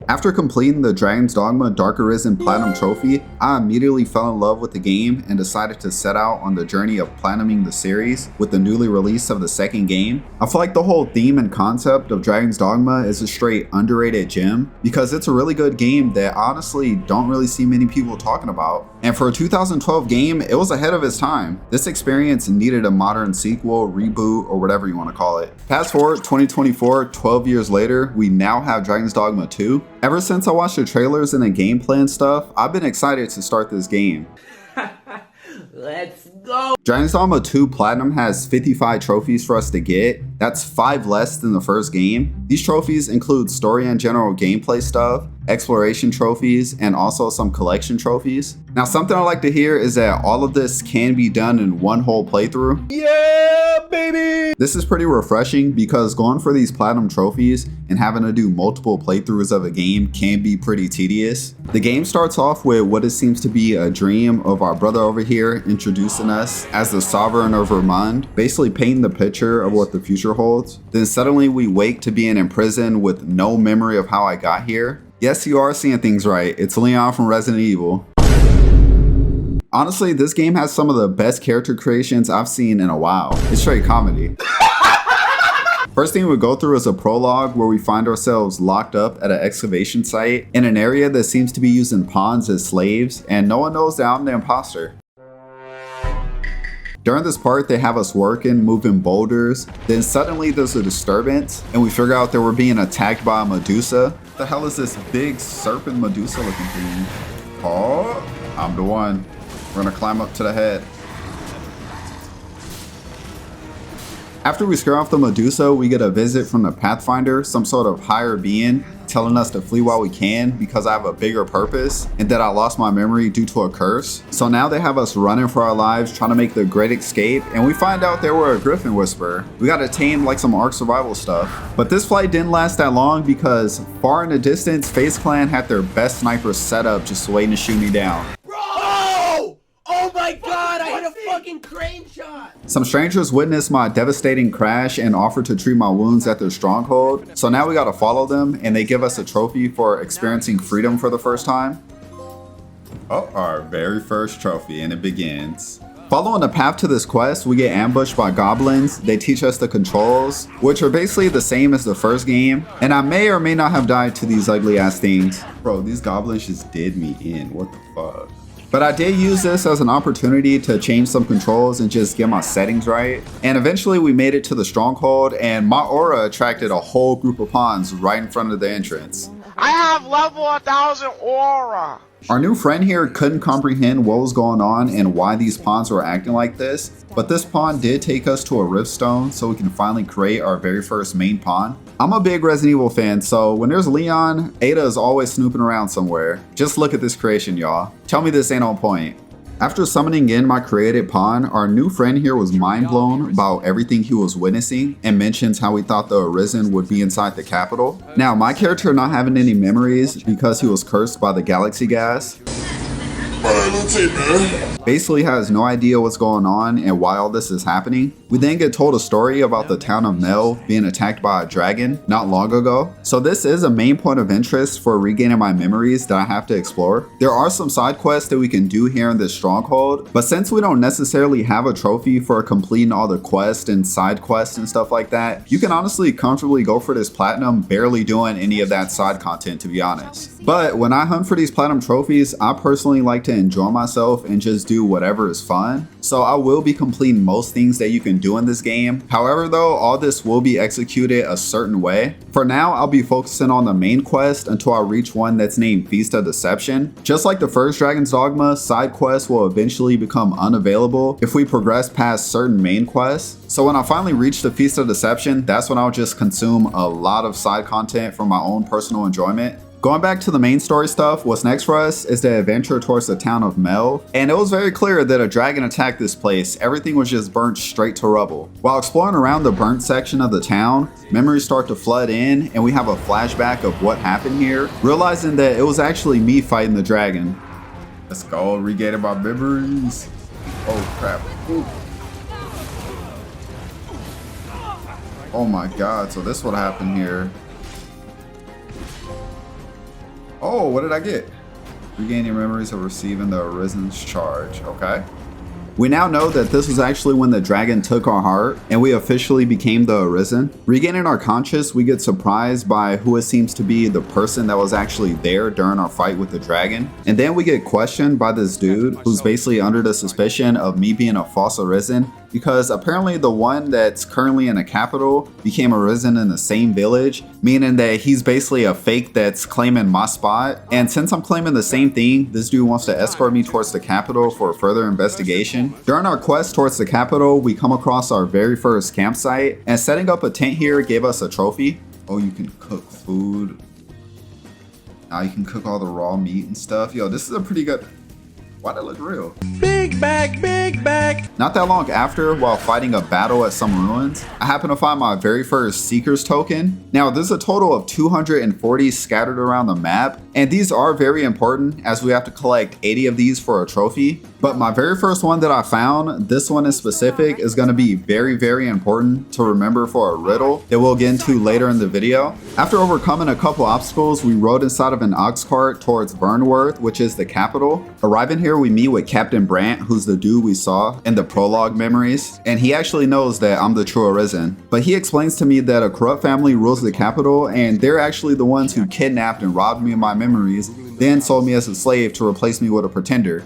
After completing the Dragon's Dogma Dark Arisen Platinum Trophy, I immediately fell in love with the game and decided to set out on the journey of platinuming the series with the newly release of the second game. I feel like the whole theme and concept of Dragon's Dogma is a straight underrated gem because it's a really good game that honestly don't really see many people talking about. And for a 2012 game, it was ahead of its time. This experience needed a modern sequel, reboot, or whatever you want to call it. Fast forward 2024, 12 years later, we now have Dragon's Dogma 2. Ever since I watched the trailers and the gameplay and stuff, I've been excited to start this game. Let's go! Dragon's Dogma 2 Platinum has 55 trophies for us to get. That's 5 less than the first game. These trophies include story and general gameplay stuff, exploration trophies, and also some collection trophies. Now, something I like to hear is that all of this can be done in one whole playthrough. Yeah, baby! This is pretty refreshing because going for these platinum trophies and having to do multiple playthroughs of a game can be pretty tedious. The game starts off with what it seems to be a dream of our brother over here introducing us as the sovereign of Vermund, basically painting the picture of what the future holds. Then suddenly we wake to being in prison with no memory of how I got here. Yes, you are seeing things right. It's Leon from Resident Evil. Honestly, this game has some of the best character creations I've seen in a while. It's straight comedy. First thing we go through is a prologue where we find ourselves locked up at an excavation site in an area that seems to be using pawns as slaves, and no one knows that I'm the imposter. During this part, they have us working, moving boulders. Then suddenly there's a disturbance and we figure out that we're being attacked by a Medusa. What the hell is this big serpent Medusa looking thing? Oh, I'm the one. We're gonna climb up to the head. After we scare off the Medusa, we get a visit from the Pathfinder, some sort of higher being, telling us to flee while we can because I have a bigger purpose and that I lost my memory due to a curse. So now they have us running for our lives, trying to make the great escape, and we find out that we're a Griffin Whisperer. We gotta tame like some Ark survival stuff. But this flight didn't last that long because far in the distance, FaZe Clan had their best snipers set up just waiting to shoot me down. Oh my god, I hit a fucking crane shot! Some strangers witnessed my devastating crash and offered to treat my wounds at their stronghold. So now we gotta follow them and they give us a trophy for experiencing freedom for the first time. Oh, our very first trophy, and it begins. Following the path to this quest, we get ambushed by goblins. They teach us the controls, which are basically the same as the first game. And I may or may not have died to these ugly ass things. Bro, these goblins just did me in, what the fuck? But I did use this as an opportunity to change some controls and just get my settings right. And eventually we made it to the stronghold and my aura attracted a whole group of pawns right in front of the entrance. I have level 1000 aura. Our new friend here couldn't comprehend what was going on and why these pawns were acting like this, but this pawn did take us to a rift stone so we can finally create our very first main pawn. I'm a big Resident Evil fan, so when there's Leon, Ada is always snooping around somewhere. Just look at this creation, y'all. Tell me this ain't on point. After summoning in my created pawn, our new friend here was mind blown about everything he was witnessing and mentions how he thought the Arisen would be inside the capital. Now, my character not having any memories because he was cursed by the galaxy gas. Basically has no idea what's going on and why all this is happening. We then get told a story about the town of Mel being attacked by a dragon not long ago. So this is a main point of interest for regaining my memories that I have to explore. There are some side quests that we can do here in this stronghold, but since we don't necessarily have a trophy for completing all the quests and side quests and stuff like that, you can honestly comfortably go for this platinum barely doing any of that side content, to be honest. But when I hunt for these platinum trophies, I personally like to enjoy myself and just do whatever is fun. So I will be completing most things that you can do in this game. However though, all this will be executed a certain way. For now, I'll be focusing on the main quest until I reach one that's named Feast of Deception. Just like the first Dragon's Dogma, side quests will eventually become unavailable if we progress past certain main quests. So when I finally reach the Feast of Deception, that's when I'll just consume a lot of side content for my own personal enjoyment. Going back to the main story stuff, what's next for us is the adventure towards the town of Mel, and it was very clear that a dragon attacked this place. Everything was just burnt straight to rubble. While exploring around the burnt section of the town, memories start to flood in and we have a flashback of what happened here, realizing that it was actually me fighting the dragon. Let's go, regaining my memories. Oh crap. Ooh. Oh my god, so this what happened here. Oh, what did I get? Regain your memories of receiving the Arisen's charge. Okay. We now know that this was actually when the dragon took our heart and we officially became the Arisen. Regaining our conscience, we get surprised by who it seems to be the person that was actually there during our fight with the dragon. And then we get questioned by this dude who's basically under the suspicion of me being a false Arisen, because apparently the one that's currently in the capital became Arisen in the same village, meaning that he's basically a fake that's claiming my spot. And since I'm claiming the same thing, this dude wants to escort me towards the capital for further investigation. During our quest towards the capital, we come across our very first campsite, and setting up a tent here gave us a trophy. Oh, you can cook food. Now you can cook all the raw meat and stuff. Yo, this is a pretty good... Why'd it look real? Big bag, big bag. Not that long after, while fighting a battle at some ruins, I happened to find my very first Seeker's token. Now, there's a total of 240 scattered around the map, and these are very important as we have to collect 80 of these for a trophy. But my very first one that I found, this one in specific, is going to be very, very important to remember for a riddle that we'll get into later in the video. After overcoming a couple obstacles, we rode inside of an ox cart towards Vernworth, which is the capital. Arriving here, we meet with Captain Brant, who's the dude we saw in the Prologue memories, and he actually knows that I'm the true Arisen. But he explains to me that a corrupt family rules the capital, and they're actually the ones who kidnapped and robbed me of my memories, then sold me as a slave to replace me with a pretender.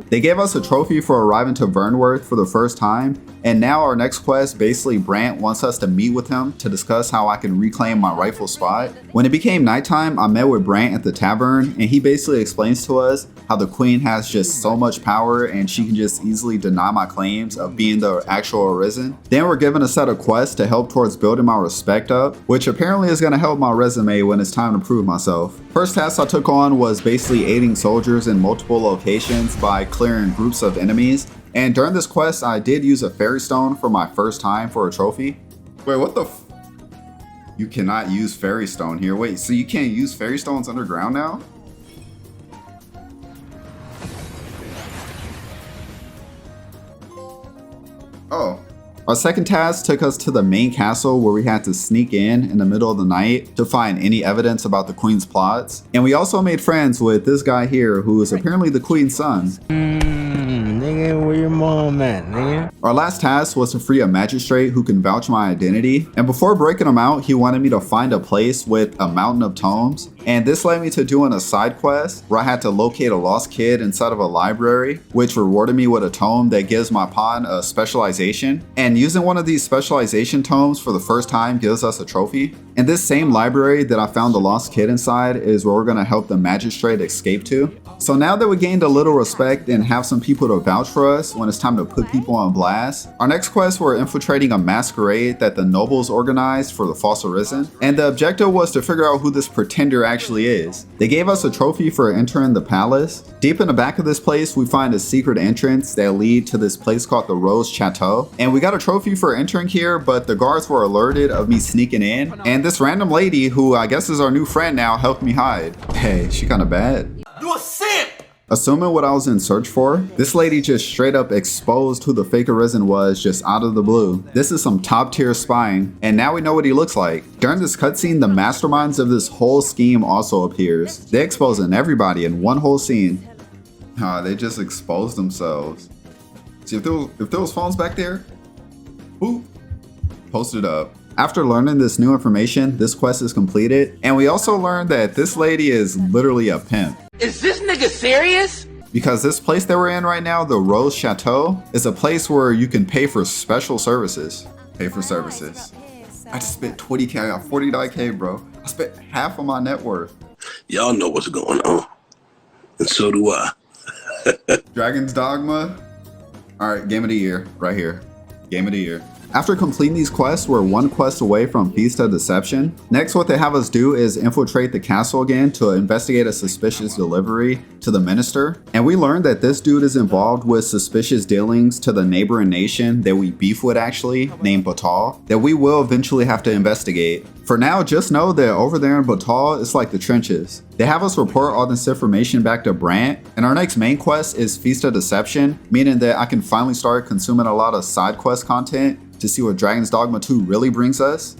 They gave us a trophy for arriving to Vernworth for the first time, and now our next quest, basically Brant wants us to meet with him to discuss how I can reclaim my rightful spot. When it became nighttime, I met with Brant at the tavern, and he basically explains to us how the queen has just so much power and she can just easily deny my claims of being the actual Arisen. Then we're given a set of quests to help towards building my respect up, which apparently is going to help my resume when it's time to prove myself. First task I took on was basically aiding soldiers in multiple locations by clearing groups of enemies, and during this quest I did use a fairy stone for my first time for a trophy. Wait, what the f— You cannot use fairy stone here. Wait, so you can't use fairy stones underground now? Oh. Our second task took us to the main castle where we had to sneak in the middle of the night to find any evidence about the queen's plots. And we also made friends with this guy here who is apparently the queen's son. Nigga, where your mom at, nigga? Our last task was to free a magistrate who can vouch my identity. And before breaking him out, he wanted me to find a place with a mountain of tomes. And this led me to doing a side quest where I had to locate a lost kid inside of a library, which rewarded me with a tome that gives my pawn a specialization. And using one of these specialization tomes for the first time gives us a trophy. And this same library that I found the lost kid inside is where we're going to help the magistrate escape to. So now that we gained a little respect and have some people to vouch for us when it's time to put people on blast, our next quest were infiltrating a masquerade that the nobles organized for the false Arisen. And the objective was to figure out who this pretender actually is. They gave us a trophy for entering the palace. Deep in the back of this place, we find a secret entrance that lead to this place called the Rose Chateau. And we got a trophy for entering here, but the guards were alerted of me sneaking in. And this random lady, who I guess is our new friend now, helped me hide. Hey, she kinda bad. You a simp! Assuming what I was in search for, this lady just straight up exposed who the fake Arisen was just out of the blue. This is some top tier spying, and now we know what he looks like. During this cutscene, the masterminds of this whole scheme also appears. They exposing everybody in one whole scene. They just exposed themselves. See, if there was phones back there, boop, post it up. After learning this new information, this quest is completed, and we also learned that this lady is literally a pimp. Is this nigga serious? Because this place that we're in right now, the Rose Chateau, is a place where you can pay for special services. Pay for services. I just spent 20K, I got 49K, bro. I spent half of my net worth. Y'all know what's going on, and so do I. Dragon's Dogma. All right, game of the year, right here. Game of the year. After completing these quests, we're one quest away from Feast of Deception. Next, what they have us do is infiltrate the castle again to investigate a suspicious delivery to the minister. And we learned that this dude is involved with suspicious dealings to the neighboring nation that we beef with actually, named Batal, that we will eventually have to investigate. For now, just know that over there in Batal, it's like the trenches. They have us report all this information back to Brant, and our next main quest is Feast of Deception, meaning that I can finally start consuming a lot of side quest content to see what Dragon's Dogma 2 really brings us.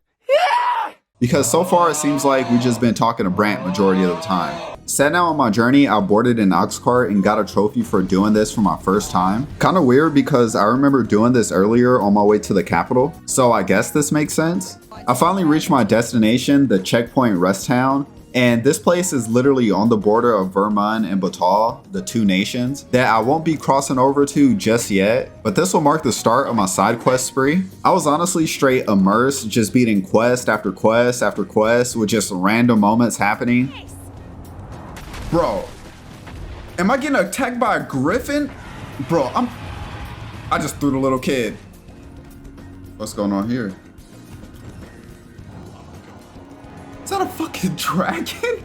because so far it seems like we've just been talking to Brant majority of the time. Setting out on my journey, I boarded an ox cart and got a trophy for doing this for my first time. Kinda weird because I remember doing this earlier on my way to the capital, so I guess this makes sense. I finally reached my destination, the checkpoint rest town, and this place is literally on the border of Vermont and Batal, the two nations, that I won't be crossing over to just yet, but this will mark the start of my side quest spree. I was honestly straight immersed, just beating quest after quest after quest with just random moments happening. Bro, am I getting attacked by a griffin? Bro, I just threw the little kid. What's going on here? Is that a fucking dragon?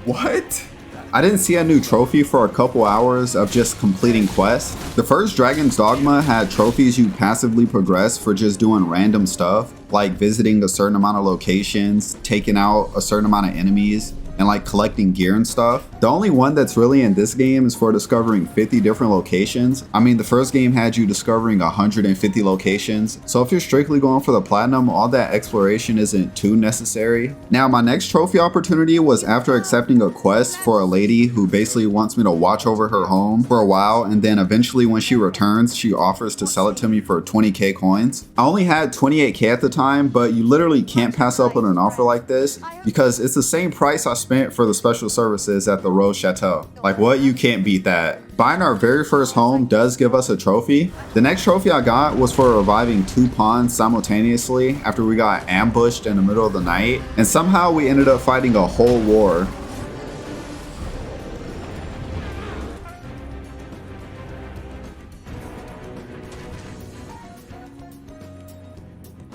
What? I didn't see a new trophy for a couple hours of just completing quests. The first Dragon's Dogma had trophies you passively progress for just doing random stuff, like visiting a certain amount of locations, taking out a certain amount of enemies, and like collecting gear and stuff. The only one that's really in this game is for discovering 50 different locations. I mean, the first game had you discovering 150 locations, so if you're strictly going for the platinum, all that exploration isn't too necessary. Now, my next trophy opportunity was after accepting a quest for a lady who basically wants me to watch over her home for a while, and then eventually when she returns, she offers to sell it to me for 20k coins. I only had 28k at the time, but you literally can't pass up on an offer like this because it's the same price I spent for the special services at the Rose Chateau. Like, what? You can't beat that. Buying our very first home does give us a trophy. The next trophy I got was for reviving 2 pawns simultaneously after we got ambushed in the middle of the night, and somehow we ended up fighting a whole war.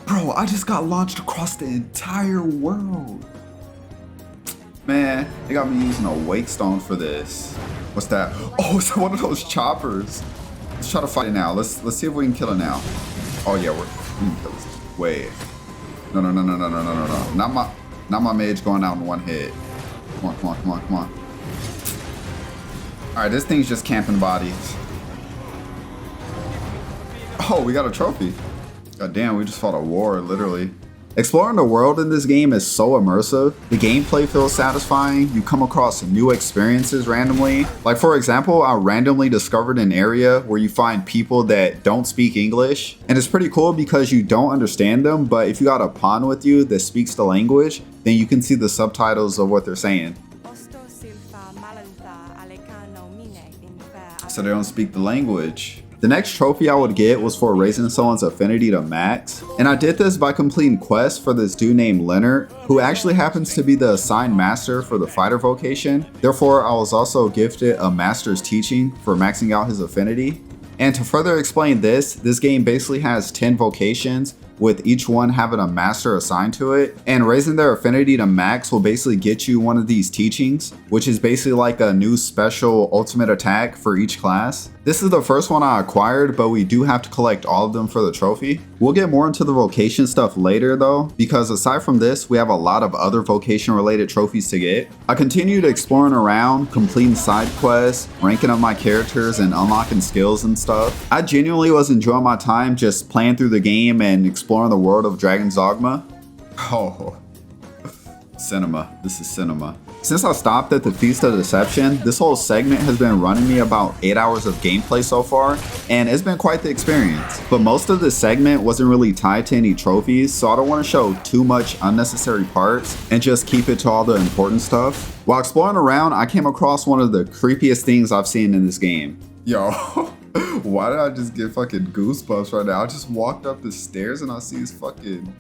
Bro, I just got launched across the entire world. Man, they got me using a wake stone for this. What's that? Oh, it's one of those choppers. Let's try to fight it now. Let's see if we can kill it now. Oh yeah, we can kill this. Wait. No. Not my mage going out in one hit. Come on. Alright, this thing's just camping bodies. Oh, we got a trophy. God damn, we just fought a war, literally. Exploring the world in this game is so immersive. The gameplay feels satisfying. You come across new experiences randomly. Like, for example, I randomly discovered an area where you find people that don't speak English. And it's pretty cool because you don't understand them, but if you got a pawn with you that speaks the language, then you can see the subtitles of what they're saying. So they don't speak the language. The next trophy I would get was for raising someone's affinity to max, and I did this by completing quests for this dude named Leonard, who actually happens to be the assigned master for the fighter vocation. Therefore, I was also gifted a master's teaching for maxing out his affinity. And to further explain this game basically has 10 vocations, with each one having a master assigned to it, and raising their affinity to max will basically get you one of these teachings, which is basically like a new special ultimate attack for each class. This is the first one I acquired, but we do have to collect all of them for the trophy. We'll get more into the vocation stuff later though, because aside from this, we have a lot of other vocation related trophies to get. I continued exploring around, completing side quests, ranking up my characters, and unlocking skills and stuff. I genuinely was enjoying my time just playing through the game and exploring the world of Dragon's Dogma. Oh, cinema. This is cinema. Since I stopped at the Feast of Deception, this whole segment has been running me about 8 hours of gameplay so far, and it's been quite the experience. But most of this segment wasn't really tied to any trophies, so I don't want to show too much unnecessary parts and just keep it to all the important stuff. While exploring around, I came across one of the creepiest things I've seen in this game. Yo, why did I just get fucking goosebumps right now? I just walked up the stairs and I see this fucking...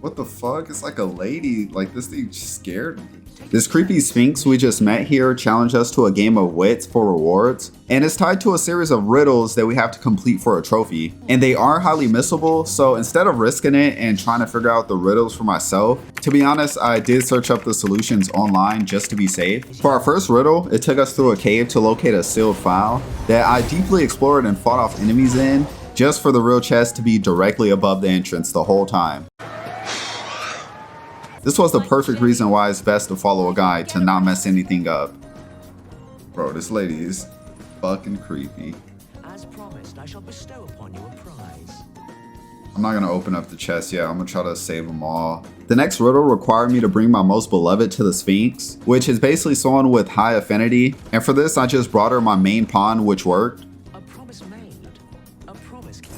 What the fuck? It's like a lady. Like, this thing scared me. This creepy sphinx we just met here challenged us to a game of wits for rewards, and it's tied to a series of riddles that we have to complete for a trophy. And they are highly missable, so instead of risking it and trying to figure out the riddles for myself, to be honest, I did search up the solutions online just to be safe. For our first riddle, it took us through a cave to locate a sealed file that I deeply explored and fought off enemies in, just for the real chest to be directly above the entrance the whole time. This was the perfect reason why it's best to follow a guide to not mess anything up. Bro, this lady is fucking creepy. As promised, I shall bestow upon you a prize. I'm not gonna open up the chest yet. I'm gonna try to save them all. The next riddle required me to bring my most beloved to the Sphinx, which is basically someone with high affinity. And for this, I just brought her my main pawn, which worked. A promise made, a promise kept.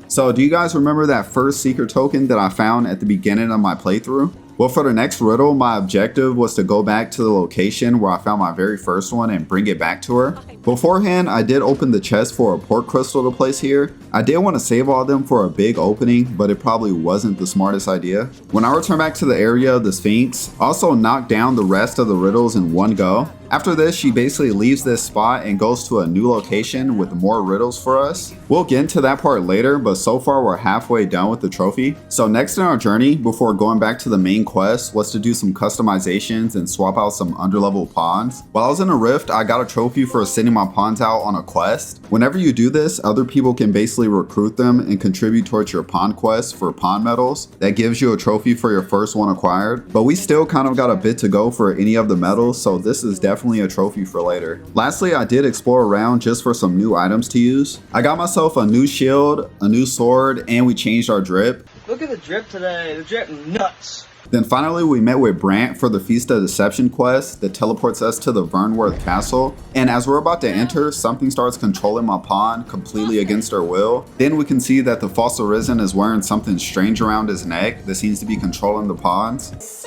So do you guys remember that first secret token that I found at the beginning of my playthrough? Well, for the next riddle, my objective was to go back to the location where I found my very first one and bring it back to her. Beforehand, I did open the chest for a port crystal to place here. I did want to save all of them for a big opening, but it probably wasn't the smartest idea. When I return back to the area of the Sphinx, I also knocked down the rest of the riddles in one go. After this, she basically leaves this spot and goes to a new location with more riddles for us. We'll get into that part later, but so far we're halfway done with the trophy. So next in our journey, before going back to the main quest, was to do some customizations and swap out some underlevel pawns. While I was in a rift, I got a trophy for sending my pawns out on a quest. Whenever you do this, other people can basically recruit them and contribute towards your pawn quest for pawn medals. That gives you a trophy for your first one acquired, but we still kind of got a bit to go for any of the medals, so this is definitely a trophy for later. Lastly, I did explore around just for some new items to use. I got myself a new shield, a new sword, and we changed our drip. Look at the drip today, the drip nuts. Then finally we met with Brant for the Feast of Deception quest that teleports us to the Vernworth Castle. And as we're about to enter, something starts controlling my pawn completely against our will. Then we can see that the False Arisen is wearing something strange around his neck that seems to be controlling the pawns.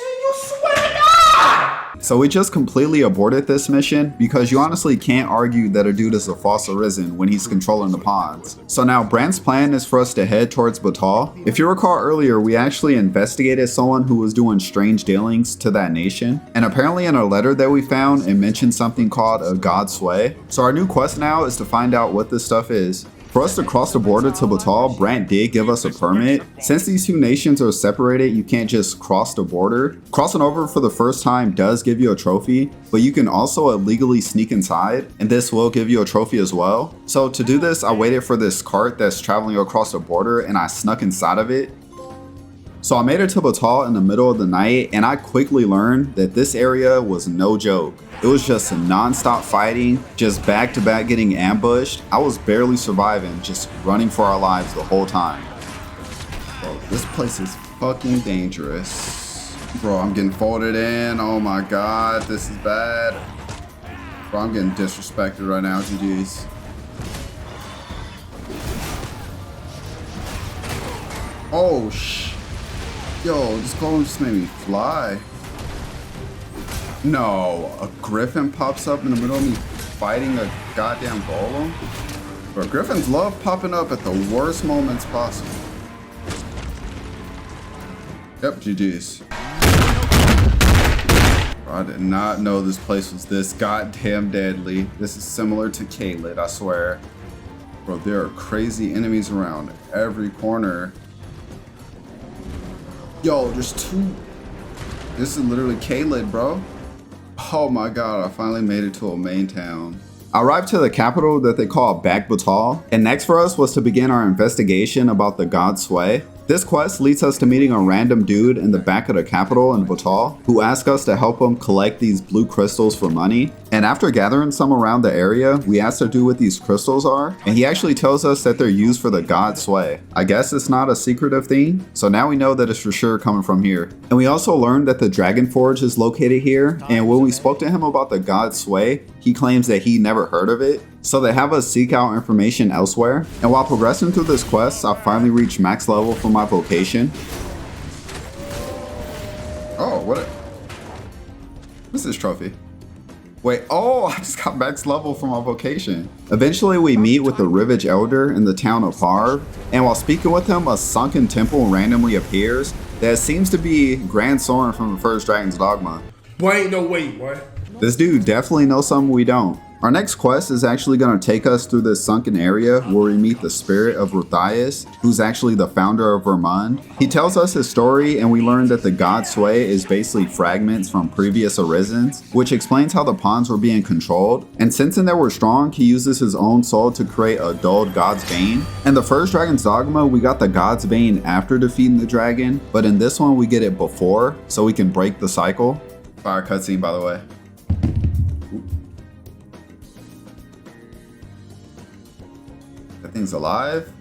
So we just completely aborted this mission because you honestly can't argue that a dude is a False Arisen when he's controlling the pawns. So now Brant's plan is for us to head towards Batal. If you recall earlier, we actually investigated someone who was doing strange dealings to that nation. And apparently in a letter that we found, it mentioned something called a Godsway. So our new quest now is to find out what this stuff is. For us to cross the border to Batal, Brant did give us a permit. Since these two nations are separated, you can't just cross the border. Crossing over for the first time does give you a trophy, but you can also illegally sneak inside, and this will give you a trophy as well. So to do this, I waited for this cart that's traveling across the border and I snuck inside of it. So I made it to Batal in the middle of the night, and I quickly learned that this area was no joke. It was just a non-stop fighting, just back-to-back getting ambushed. I was barely surviving, just running for our lives the whole time. Bro, this place is fucking dangerous. Bro, I'm getting folded in. Oh my god, this is bad. Bro, I'm getting disrespected right now, GG's. Oh, yo, this golem just made me fly. No, a griffin pops up in the middle of me fighting a goddamn golem? Bro, griffins love popping up at the worst moments possible. Yep, GG's. Bro, I did not know this place was this goddamn deadly. This is similar to Caelid, I swear. Bro, there are crazy enemies around every corner. Yo, there's two. This is literally Caelid, bro. Oh my god, I finally made it to a main town. I arrived to the capital that they call Back Batal, and next for us was to begin our investigation about the Godsway. This quest leads us to meeting a random dude in the back of the capital in Batal who asks us to help him collect these blue crystals for money. And after gathering some around the area, we asked to do what these crystals are, and he actually tells us that they're used for the Godsway. I guess it's not a secretive thing, so now we know that it's for sure coming from here. And we also learned that the Dragon Forge is located here, and when we spoke to him about the Godsway, he claims that he never heard of it. So they have us seek out information elsewhere. And while progressing through this quest, I finally reached max level for my vocation. Oh, what's this trophy? Wait, oh, I just got max level for my vocation. Eventually we meet with the Rivage Elder in the town of Harv. And while speaking with him, a sunken temple randomly appears that seems to be Grand Soren from the first Dragon's Dogma. Boy, ain't no way, boy. This dude definitely knows something we don't. Our next quest is actually going to take us through this sunken area where we meet the spirit of Ruthias, who's actually the founder of Vermund. He tells us his story, and we learn that the Godsway is basically fragments from previous Arisens, which explains how the pawns were being controlled. And sensing that we're strong, he uses his own soul to create a dulled God's Bane. In the first Dragon's Dogma, we got the God's Bane after defeating the dragon, but in this one we get it before, so we can break the cycle. Fire cutscene, by the way. That thing's alive.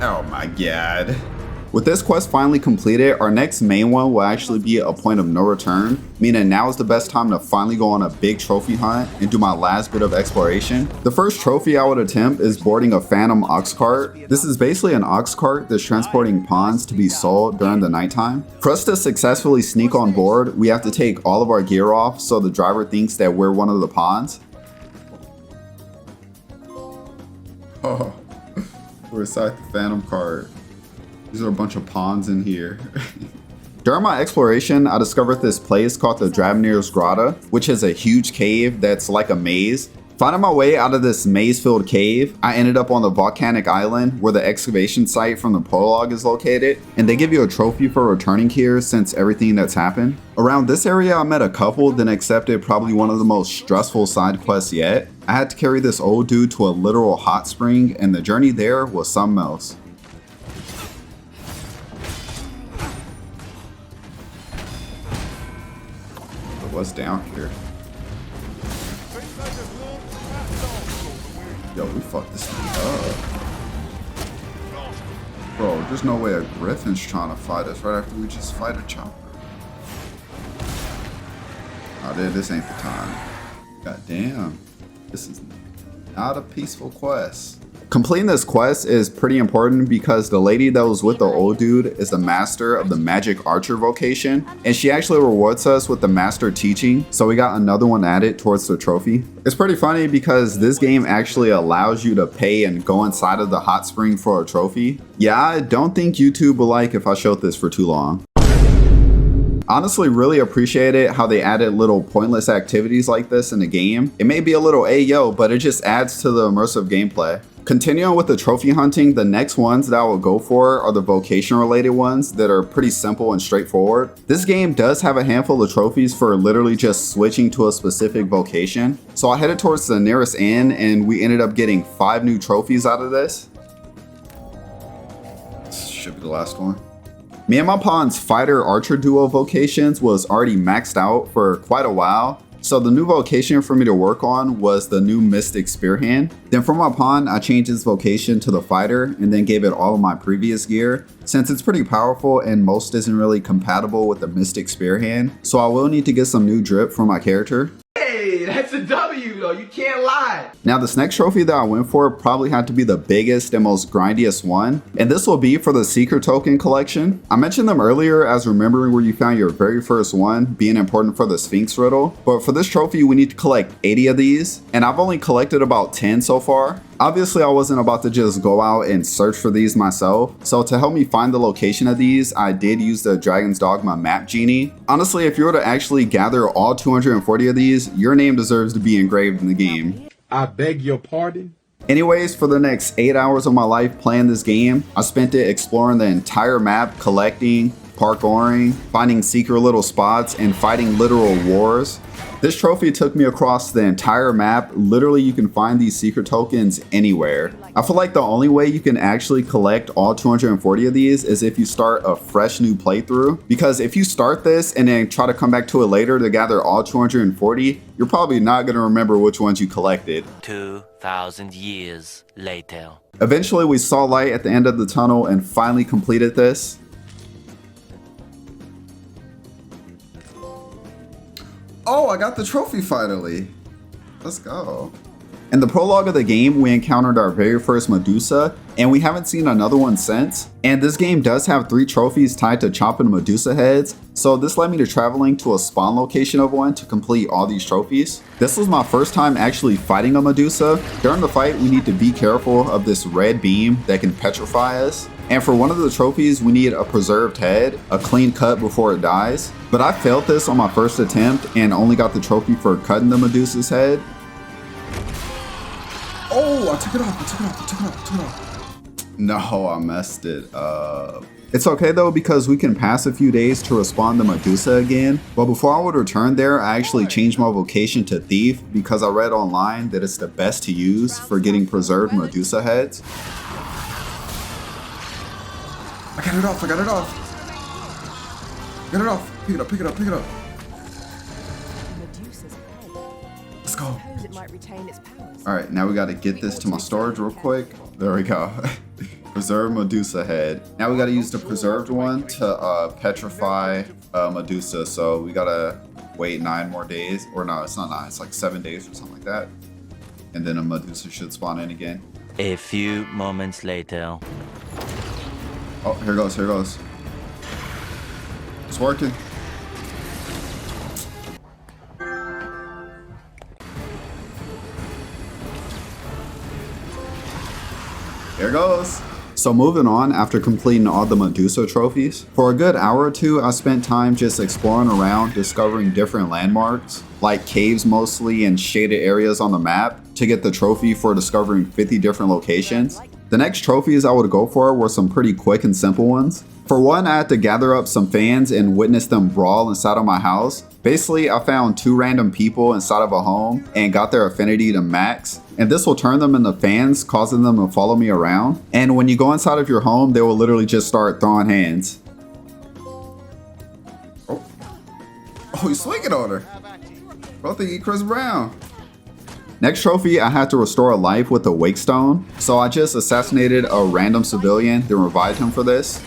Oh my god. With this quest finally completed, our next main one will actually be a point of no return, meaning now is the best time to finally go on a big trophy hunt and do my last bit of exploration. The first trophy I would attempt is boarding a phantom ox cart. This is basically an ox cart that's transporting pawns to be sold during the nighttime. For us to successfully sneak on board, we have to take all of our gear off so the driver thinks that we're one of the pawns. Oh, we're inside the phantom cart. These are a bunch of pawns in here. During my exploration, I discovered this place called the Drabnir's Grotto, which is a huge cave that's like a maze. Finding my way out of this maze-filled cave, I ended up on the volcanic island where the excavation site from the prologue is located, and they give you a trophy for returning here since everything that's happened. Around this area, I met a couple, then accepted probably one of the most stressful side quests yet. I had to carry this old dude to a literal hot spring, and the journey there was something else. What's down here? Yo, we fucked this thing up. Bro, there's no way a griffin's trying to fight us right after we just fight a chopper. Oh, this ain't the time. God damn. This is not a peaceful quest. Completing this quest is pretty important because the lady that was with the old dude is the master of the magic archer vocation, and she actually rewards us with the master teaching, so we got another one added towards the trophy. It's pretty funny because this game actually allows you to pay and go inside of the hot spring for a trophy. Yeah, I don't think YouTube will like if I showed this for too long. Honestly, really appreciated how they added little pointless activities like this in the game. It may be a little ayo, but it just adds to the immersive gameplay. Continuing with the trophy hunting, the next ones that I will go for are the vocation related ones that are pretty simple and straightforward. This game does have a handful of trophies for literally just switching to a specific vocation. So I headed towards the nearest inn and we ended up getting 5 new trophies out of this. This should be the last one. Me and my pawn's fighter archer duo vocations was already maxed out for quite a while. So the new vocation for me to work on was the new Mystic Spearhand. Then for my pawn, I changed his vocation to the fighter and then gave it all of my previous gear since it's pretty powerful and most isn't really compatible with the Mystic Spearhand. So I will need to get some new drip for my character. Hey, that's a W though, you can't lie. Now this next trophy that I went for probably had to be the biggest and most grindiest one, and this will be for the secret token collection. I mentioned them earlier as remembering where you found your very first one being important for the Sphinx riddle, but for this trophy we need to collect 80 of these, and I've only collected about 10 so far. Obviously I wasn't about to just go out and search for these myself, so to help me find the location of these, I did use the Dragon's Dogma map genie. Honestly, if you were to actually gather all 240 of these, your name deserves to be engraved in the game. I beg your pardon? Anyways, for the next 8 hours of my life playing this game, I spent it exploring the entire map, collecting, parkouring, finding secret little spots, and fighting literal wars. This trophy took me across the entire map. Literally, you can find these secret tokens anywhere. I feel like the only way you can actually collect all 240 of these is if you start a fresh new playthrough. Because if you start this and then try to come back to it later to gather all 240, you're probably not going to remember which ones you collected. 2,000 years later. Eventually, we saw light at the end of the tunnel and finally completed this. Oh, I got the trophy finally. Let's go. In the prologue of the game, we encountered our very first Medusa, and we haven't seen another one since. And this game does have 3 trophies tied to chopping Medusa heads, so this led me to traveling to a spawn location of one to complete all these trophies. This was my first time actually fighting a Medusa. During the fight, we need to be careful of this red beam that can petrify us. And for one of the trophies, we need a preserved head, a clean cut before it dies. But I failed this on my first attempt and only got the trophy for cutting the Medusa's head. Oh, I took it off. No, I messed it up. It's okay though, because we can pass a few days to respawn the Medusa again. But before I would return there, I actually changed my vocation to Thief because I read online that it's the best to use for getting preserved Medusa heads. I got it off. Get it off. Pick it up. Let's go. Alright, now we gotta get this to my storage real quick. There we go. Preserve Medusa head. Now we gotta use the preserved one to petrify Medusa. So we gotta wait 9 more days. Or no, it's not 9, it's like 7 days or something like that. And then a Medusa should spawn in again. A few moments later. Oh, here goes, here goes. It's working. Here goes. So moving on, after completing all the Medusa trophies, for a good hour or two, I spent time just exploring around, discovering different landmarks, like caves mostly and shaded areas on the map, to get the trophy for discovering 50 different locations. The next trophies I would go for were some pretty quick and simple ones. For one, I had to gather up some fans and witness them brawl inside of my house. Basically, I found 2 random people inside of a home and got their affinity to max. And this will turn them into fans, causing them to follow me around. And when you go inside of your home, they will literally just start throwing hands. Oh, he's swinging on her. I don't think he Chris Brown. Next trophy, I had to restore a life with the Wake Stone. So I just assassinated a random civilian, then revived him for this.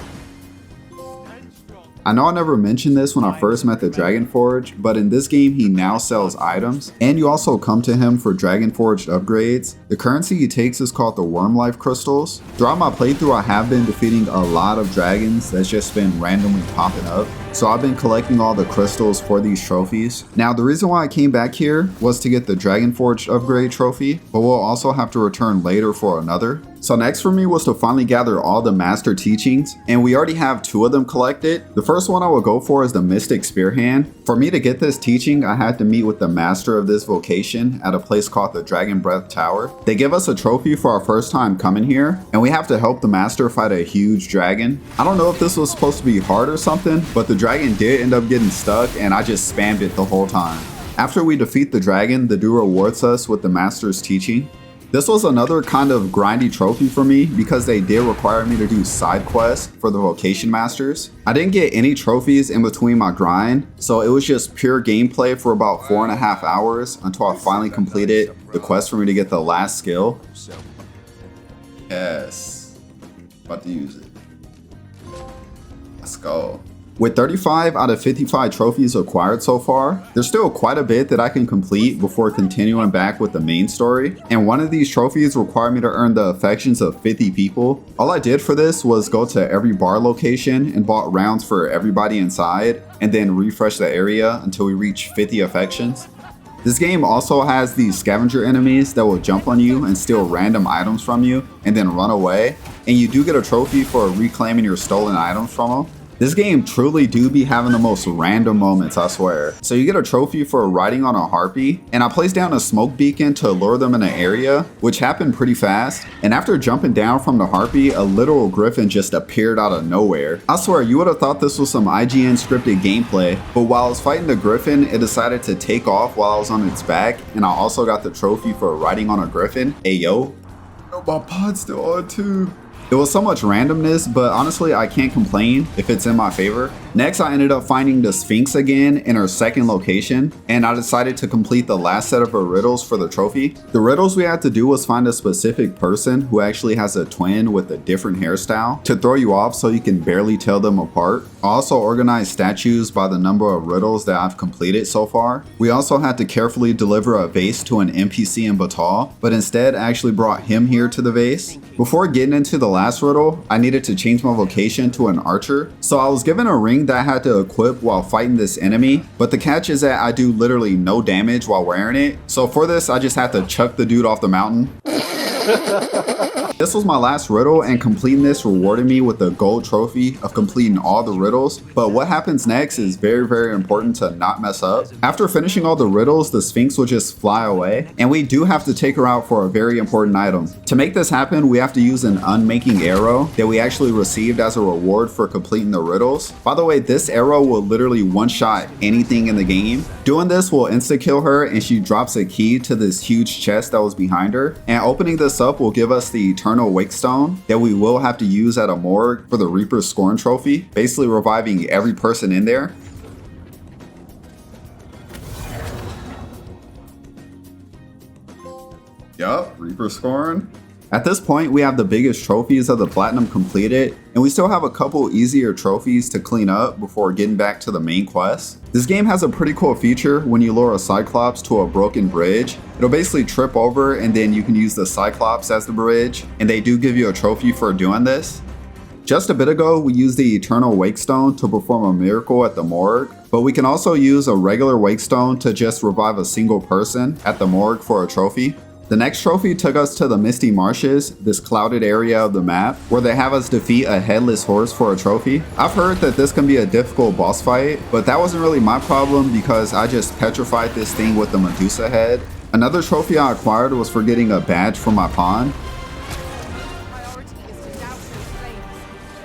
I know I never mentioned this when I first met the Dragon Forge, but in this game he now sells items, and you also come to him for Dragon Forged upgrades. The currency he takes is called the Worm Life Crystals. Throughout my playthrough I have been defeating a lot of dragons that's just been randomly popping up, so I've been collecting all the crystals for these trophies. Now the reason why I came back here was to get the Dragon Forged upgrade trophy, but we'll also have to return later for another. So next for me was to finally gather all the master teachings, and we already have 2 of them collected. The first one I will go for is the Mystic Spear Hand. For me to get this teaching, I had to meet with the master of this vocation at a place called the Dragon Breath Tower. They give us a trophy for our first time coming here, and we have to help the master fight a huge dragon. I don't know if this was supposed to be hard or something, but the dragon did end up getting stuck and I just spammed it the whole time. After we defeat the dragon, the dude rewards us with the master's teaching. This was another kind of grindy trophy for me because they did require me to do side quests for the vocation masters. I didn't get any trophies in between my grind, so it was just pure gameplay for about 4.5 hours until I finally completed the quest for me to get the last skill. Yes, about to use it. Let's go. With 35 out of 55 trophies acquired so far, there's still quite a bit that I can complete before continuing back with the main story. And one of these trophies required me to earn the affections of 50 people. All I did for this was go to every bar location and bought rounds for everybody inside, and then refresh the area until we reach 50 affections. This game also has these scavenger enemies that will jump on you and steal random items from you and then run away. And you do get a trophy for reclaiming your stolen items from them. This game truly do be having the most random moments, I swear. So you get a trophy for riding on a harpy, and I placed down a smoke beacon to lure them in an area, which happened pretty fast. And after jumping down from the harpy, a literal griffin just appeared out of nowhere. I swear, you would have thought this was some IGN scripted gameplay, but while I was fighting the griffin, it decided to take off while I was on its back, and I also got the trophy for riding on a griffin. Ayo. Oh, my pod's still on too. It was so much randomness, but honestly I can't complain if it's in my favor. Next, I ended up finding the Sphinx again in her second location, and I decided to complete the last set of her riddles for the trophy. The riddles we had to do was find a specific person who actually has a twin with a different hairstyle to throw you off so you can barely tell them apart. I also organized statues by the number of riddles that I've completed so far. We also had to carefully deliver a vase to an NPC in Batal, but instead I actually brought him here to the vase. Before getting into the last riddle, I needed to change my vocation to an archer. So I was given a ring that I had to equip while fighting this enemy, but the catch is that I do literally no damage while wearing it. So for this, I just had to chuck the dude off the mountain. This was my last riddle, and completing this rewarded me with the gold trophy of completing all the riddles. But what happens next is very, very important to not mess up. After finishing all the riddles, the Sphinx will just fly away, and we do have to take her out for a very important item. To make this happen, we have to use an unmaking arrow that we actually received as a reward for completing the riddles. By the way, this arrow will literally one-shot anything in the game. Doing this will insta-kill her, and she drops a key to this huge chest that was behind her. And opening this up will give us the Eternal Wake Stone that we will have to use at a morgue for the Reaper's Scorn trophy, basically reviving every person in there. Yup, Reaper's Scorn. At this point, we have the biggest trophies of the platinum completed, and we still have a couple easier trophies to clean up before getting back to the main quest. This game has a pretty cool feature when you lure a Cyclops to a broken bridge. It'll basically trip over and then you can use the Cyclops as the bridge, and they do give you a trophy for doing this. Just a bit ago, we used the Eternal Wake Stone to perform a miracle at the morgue, but we can also use a regular Wake Stone to just revive a single person at the morgue for a trophy. The next trophy took us to the Misty Marshes, this clouded area of the map, where they have us defeat a headless horse for a trophy. I've heard that this can be a difficult boss fight, but that wasn't really my problem because I just petrified this thing with the Medusa head. Another trophy I acquired was for getting a badge for my pawn.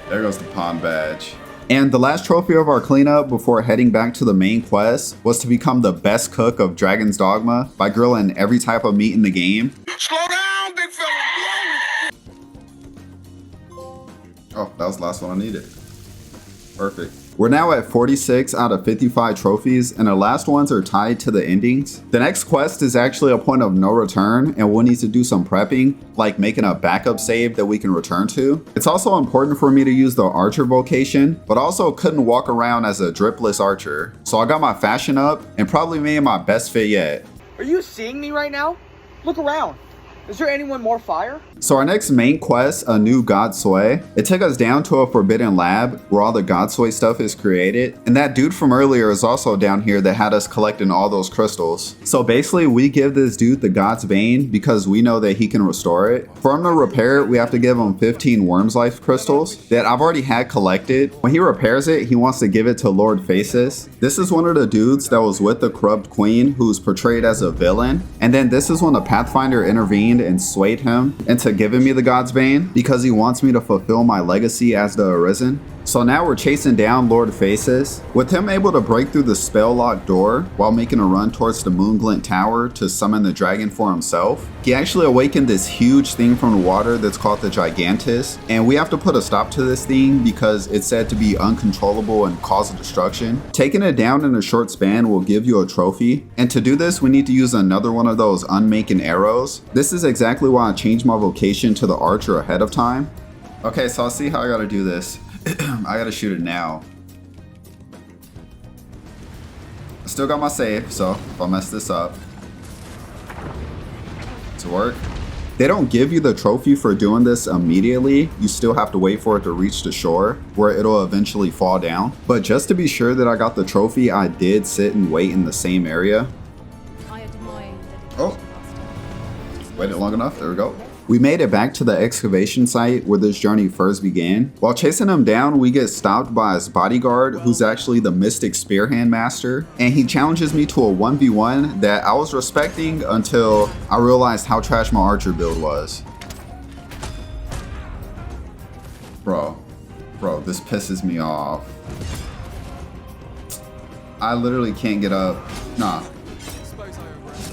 There goes the pawn badge. And the last trophy of our cleanup before heading back to the main quest was to become the best cook of Dragon's Dogma by grilling every type of meat in the game. Slow down, big fella. Oh, that was the last one I needed. Perfect. We're now at 46 out of 55 trophies, and our last ones are tied to the endings. The next quest is actually a point of no return, and we'll need to do some prepping, like making a backup save that we can return to. It's also important for me to use the archer vocation, but also couldn't walk around as a dripless archer. So I got my fashion up, and probably made my best fit yet. Are you seeing me right now? Look around. Is there anyone more fire? So our next main quest, a new Godsway, it took us down to a forbidden lab where all the Godsway stuff is created. And that dude from earlier is also down here that had us collecting all those crystals. So basically we give this dude the God's Bane because we know that he can restore it. For him to repair it, we have to give him 15 Worm's Life crystals that I've already had collected. When he repairs it, he wants to give it to Lord Phasis. This is one of the dudes that was with the corrupt queen who's portrayed as a villain. And then this is when the Pathfinder intervened and swayed him into giving me the God's Bane because he wants me to fulfill my legacy as the Arisen. So now we're chasing down Lord Phasis, with him able to break through the spell locked door while making a run towards the Moonglint Tower to summon the dragon for himself. He actually awakened this huge thing from the water that's called the Gigantus, and we have to put a stop to this thing because it's said to be uncontrollable and cause destruction. Taking it down in a short span will give you a trophy, and to do this we need to use another one of those unmaking arrows. This is exactly why I changed my vocation to the archer ahead of time. Okay, so I'll see how I gotta do this. I gotta shoot it now. I still got my save, so if I mess this up, to work. They don't give you the trophy for doing this immediately. You still have to wait for it to reach the shore where it'll eventually fall down. But just to be sure that I got the trophy, I did sit and wait in the same area. Oh, waited long enough, there we go. We made it back to the excavation site where this journey first began. While chasing him down, we get stopped by his bodyguard, who's actually the Mystic Spearhand Master, and he challenges me to a 1v1 that I was respecting until I realized how trash my archer build was. Bro, this pisses me off. I literally can't get up. Nah.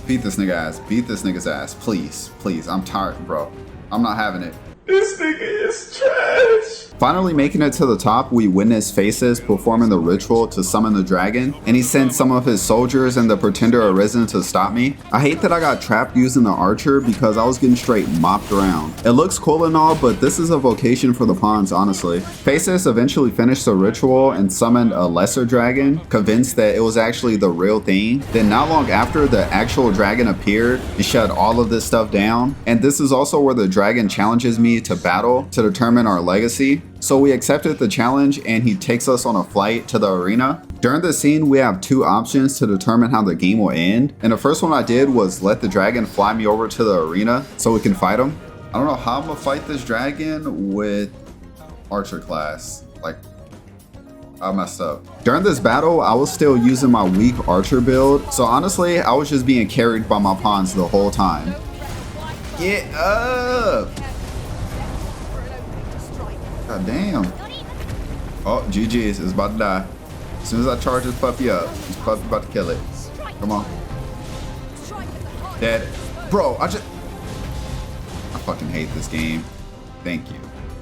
Beat this nigga ass. Beat this nigga's ass. Please. Please. I'm tired, bro. I'm not having it. This nigga is trash. Finally making it to the top, we witness Phasis performing the ritual to summon the dragon, and he sent some of his soldiers and the Pretender Arisen to stop me. I hate that I got trapped using the archer because I was getting straight mopped around. It looks cool and all, but this is a vocation for the pawns, honestly. Phasis eventually finished the ritual and summoned a lesser dragon, convinced that it was actually the real thing. Then not long after, the actual dragon appeared and shut all of this stuff down. And this is also where the dragon challenges me to battle to determine our legacy. So we accepted the challenge and he takes us on a flight to the arena. During this scene, we have two options to determine how the game will end. And the first one I did was let the dragon fly me over to the arena so we can fight him. I don't know how I'm gonna fight this dragon with archer class. Like, I messed up. During this battle, I was still using my weak archer build. So honestly, I was just being carried by my pawns the whole time. Get up! God damn. Oh, GG's. It's about to die. As soon as I charge this puppy up, this puppy about to kill it. Come on. Dead. Bro, I fucking hate this game. Thank you.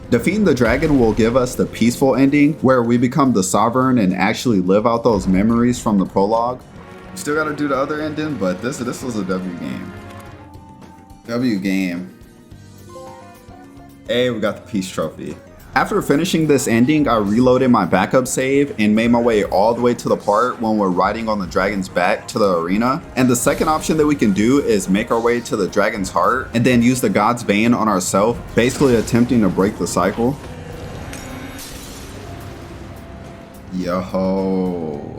Defeating the dragon will give us the peaceful ending where we become the sovereign and actually live out those memories from the prologue. Still gotta do the other ending, but this was a W game. W game. Hey, we got the peace trophy. After finishing this ending, I reloaded my backup save and made my way all the way to the part when we're riding on the dragon's back to the arena. And the second option that we can do is make our way to the dragon's heart and then use the God's Bane on ourselves, basically attempting to break the cycle. Yo.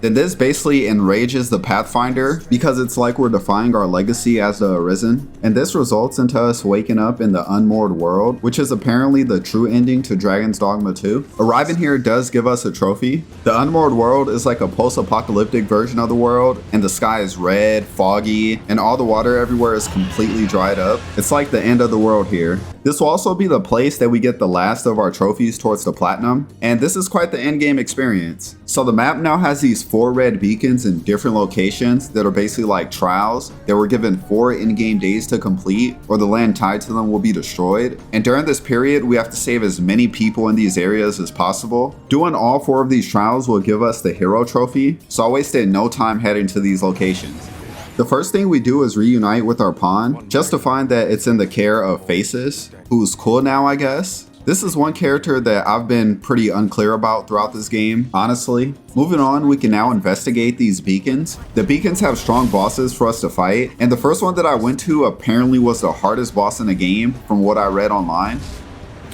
Then this basically enrages the Pathfinder because it's like we're defying our legacy as the Arisen. And this results into us waking up in the unmoored world, which is apparently the true ending to Dragon's Dogma 2. Arriving here does give us a trophy. The unmoored world is like a post-apocalyptic version of the world, and the sky is red, foggy, and all the water everywhere is completely dried up. It's like the end of the world here. This will also be the place that we get the last of our trophies towards the platinum, and this is quite the endgame experience. So the map now has these 4 red beacons in different locations that are basically like trials that were given 4 in-game days to complete, or the land tied to them will be destroyed. And during this period, we have to save as many people in these areas as possible. Doing all 4 of these trials will give us the hero trophy, so I wasted no time heading to these locations. The first thing we do is reunite with our pawn, just to find that it's in the care of Faces, who's cool now, I guess. This is one character that I've been pretty unclear about throughout this game, honestly. Moving on, we can now investigate these beacons. The beacons have strong bosses for us to fight, and the first one that I went to apparently was the hardest boss in the game from what I read online.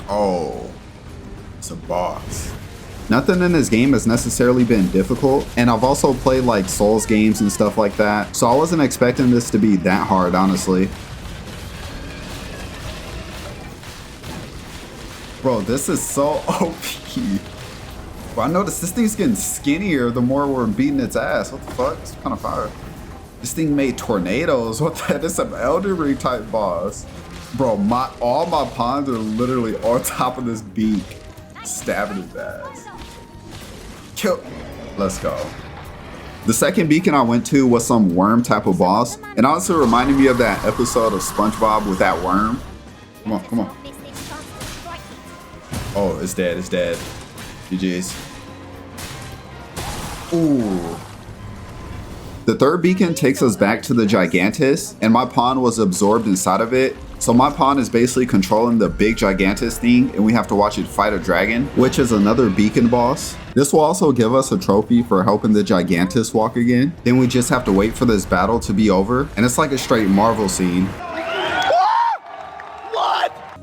Oh, it's a boss. Nothing in this game has necessarily been difficult, and I've also played like Souls games and stuff like that, so I wasn't expecting this to be that hard, honestly. Bro, this is so OP. Bro, I noticed this thing's getting skinnier the more we're beating its ass. What the fuck? It's kind of fire. This thing made tornadoes. What the heck? This is an Elden Ring type boss. Bro, all my pawns are literally on top of this beak, stabbing his ass. Kill. Let's go. The second beacon I went to was some worm type of boss, and honestly reminded me of that episode of SpongeBob with that worm. Come on, come on. Oh, it's dead, it's dead. GG's. Ooh. The third beacon takes us back to the Gigantus, and my pawn was absorbed inside of it. So my pawn is basically controlling the big Gigantus thing, and we have to watch it fight a dragon, which is another beacon boss. This will also give us a trophy for helping the Gigantus walk again. Then we just have to wait for this battle to be over, and it's like a straight Marvel scene.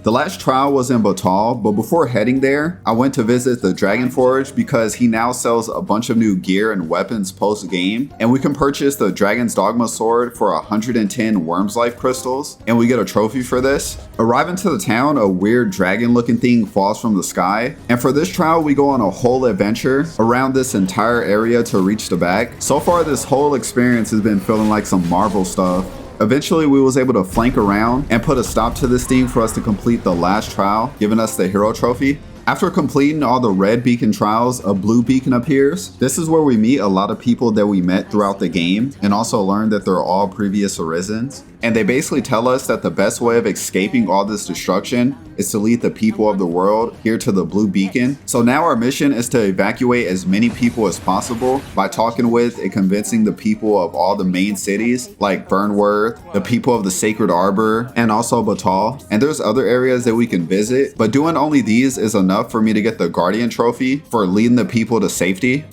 The last trial was in Batal, but before heading there, I went to visit the Dragon Forge because he now sells a bunch of new gear and weapons post-game, and we can purchase the Dragon's Dogma sword for 110 Worm's Life crystals, and we get a trophy for this. Arriving to the town, a weird dragon-looking thing falls from the sky, and for this trial, we go on a whole adventure around this entire area to reach the back. So far, this whole experience has been feeling like some Marvel stuff. Eventually, we was able to flank around and put a stop to this thing for us to complete the last trial, giving us the hero trophy. After completing all the red beacon trials, a blue beacon appears. This is where we meet a lot of people that we met throughout the game and also learn that they're all previous Arisens. And they basically tell us that the best way of escaping all this destruction is to lead the people of the world here to the blue beacon. So now our mission is to evacuate as many people as possible by talking with and convincing the people of all the main cities like Burnworth, the people of the Sacred Arbor, and also Batal. And there's other areas that we can visit, but doing only these is enough for me to get the Guardian trophy for leading the people to safety.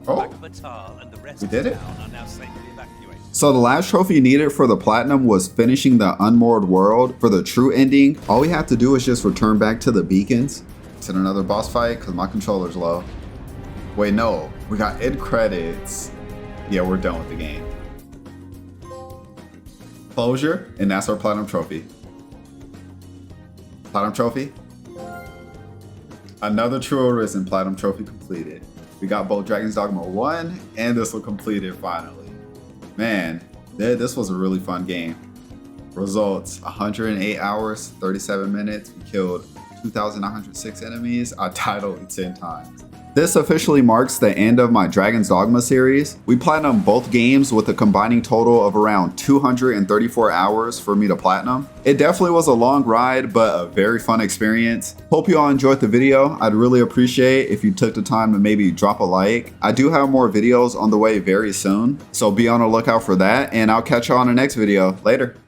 Oh, we did it. So the last trophy needed for the platinum was finishing the unmoored world for the true ending. All we have to do is just return back to the beacons. It's in another boss fight because my controller's low. Wait, no, we got end credits. Yeah, we're done with the game. Closure, and that's our platinum trophy. Platinum trophy. Another true Arisen platinum trophy completed. We got both Dragon's Dogma 1 and this one completed finally. Man, this was a really fun game. Results, 108 hours, 37 minutes. We killed 2,906 enemies. I died only 10 times. This officially marks the end of my Dragon's Dogma series. We platinum both games with a combining total of around 234 hours for me to platinum. It definitely was a long ride, but a very fun experience. Hope you all enjoyed the video. I'd really appreciate if you took the time to maybe drop a like. I do have more videos on the way very soon, so be on the lookout for that, and I'll catch you on the next video. Later.